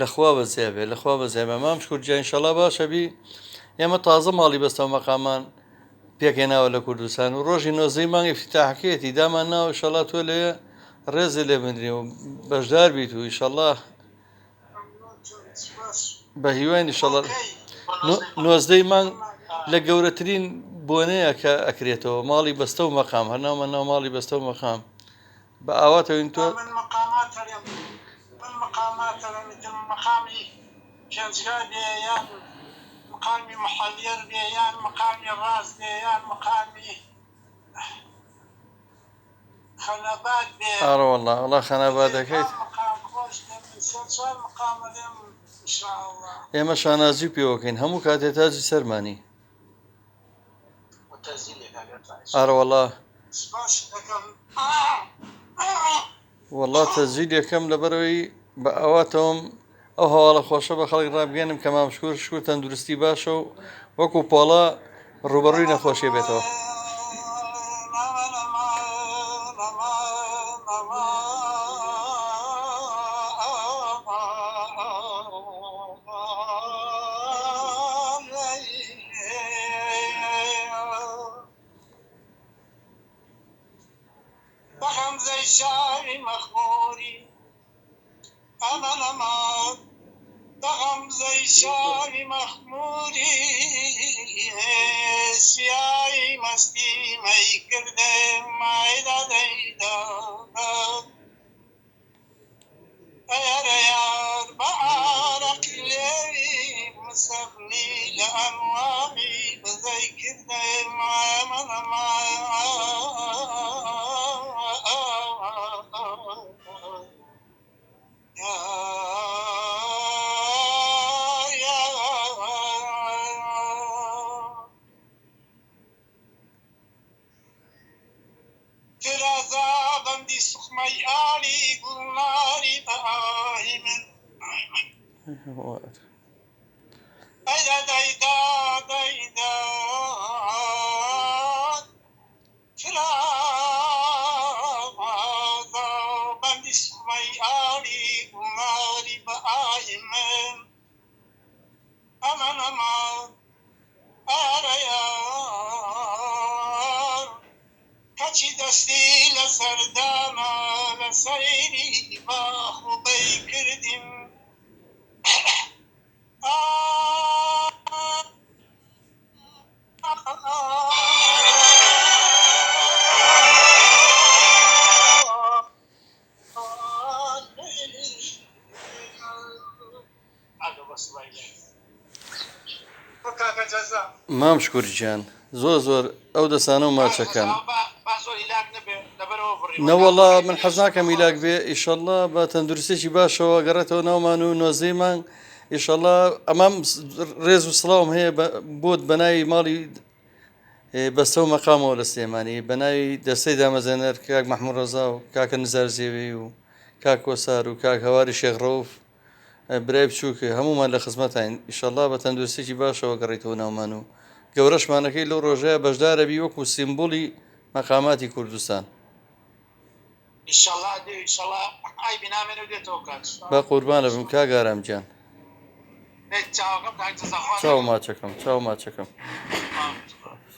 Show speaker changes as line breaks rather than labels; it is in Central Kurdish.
لەخوا بەزێبێ لەخوا بەزێبێ مام شکورجیا ئینشەڵا باشە بی ئێمە تازە ماڵی بەستەوە مەقامان پێکێناوە لە کوردستان و ڕۆژی نۆزەی مانگی افتتاحەکەیەتی دامان ناوە ئینشەڵا تۆ لێیە ڕێزی لێ بنرێ و بەشدار بیت و ئینشەڵا بە هیوای ئینشەڵا نۆزدەی مانگ لە گەورەترین بۆنەیە کە ئەکرێتەوە ماڵی بەستە و مەقام هەرناومە ناو ماڵی بەستە و مەقام بە ئاواتەوەین تۆ
مقامی پێنجگا بێ یان مقامی محەلێر بێ یان مقامی ڕاست بێ یان مقامی خەنەبات بێ
ئاڕە وەڵڵا وەڵا خەنەباتەکەیت ئێمە شانازی پێوەکەین هەموو کاتێ تاجی سەرمانی ئاڕە وەڵا وەڵا تەزیل یەکەم لەبەرەوەی بە ئەواتەوەم ئەو هەواڵە خۆشە بە خەڵک ڕابگەێنم کە مام شکور تەندروستی باشە و وەکو پۆڵە ڕوبەڕووی نەخۆشیە بێتەوە
شاری مخموری امان امان بغمزه شاری مخموری سیایی مستی می کرده مایده دیده ایار ایار با عرق لیوی مصبنی لانوامی بزی کرده امان امان بندی سخمی آلی گلناری بهایی من ایدا دیدا دیدا فرازا بندی سخمی آلی گلناری بهایی من امان امان آریار کچی دستی لسردانا لسیری با خوبی کردیم
مام شکورجیان زۆر ئەو دەسانە و ماچەکان نەوەڵا من حەز ناکەم ئیلاک بێ ئیشەڵڵا بە تەندروستێکی باشەوە گەڕێتەوە ناومان و نۆزەی مانگ ئیشەڵڵا ئەمام ڕێز و سڵاوم هەیە بۆت بەناوی ماڵی بەستە و مەقامەوە لە سلێمانی بەناوی دەستەی دامەزێنەر کاک مەحموود ڕەزا و کاکە نزار زێوی و کاک کۆسار و کاک هەواری شێخ ڕەوف برای بچووکە هەمومان لە خزمەتین ئیشەڵڵا بە تەندروستێکی باشەوە گەڕێتەوە ناومان و گەورەشمانەکەی لەو ڕۆژەیە بەشدارە بی وەکو سیمبۆلی مەقاماتی کوردستان بە قوربانە بم کاک ئارامگیان چاو ماچەکەم